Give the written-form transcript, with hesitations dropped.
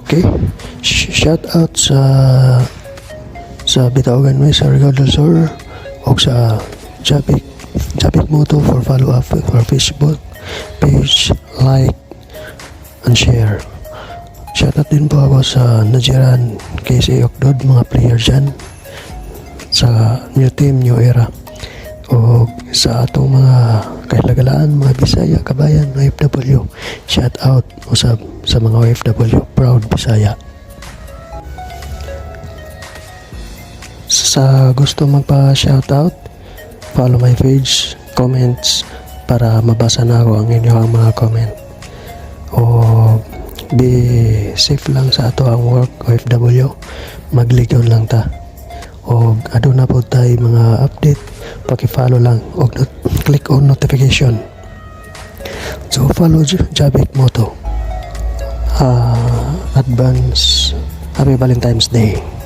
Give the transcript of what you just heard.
Okay, shout out sa Bitaogan May sa Rigao del Sur o sa Japik Moto for follow up for Facebook page, like and share. Shout out din po ako sa Najiran KC Okdod, mga player dyan sa new team, new era, o sa atong mga kailagalaan, mga Bisaya, kabayan, OFW. Shout out usab sa mga OFW, proud Bisaya. Sa gusto magpa-shout out, follow my page, comments para mabasa na ako ang inyong mga comment. O be safe lang sa ato ang work, OFW. Magligon lang ta. O aduna po tayo mga update, paki-follow lang o click on notification. So follow Japik Moto. Advance Happy Valentine's Day.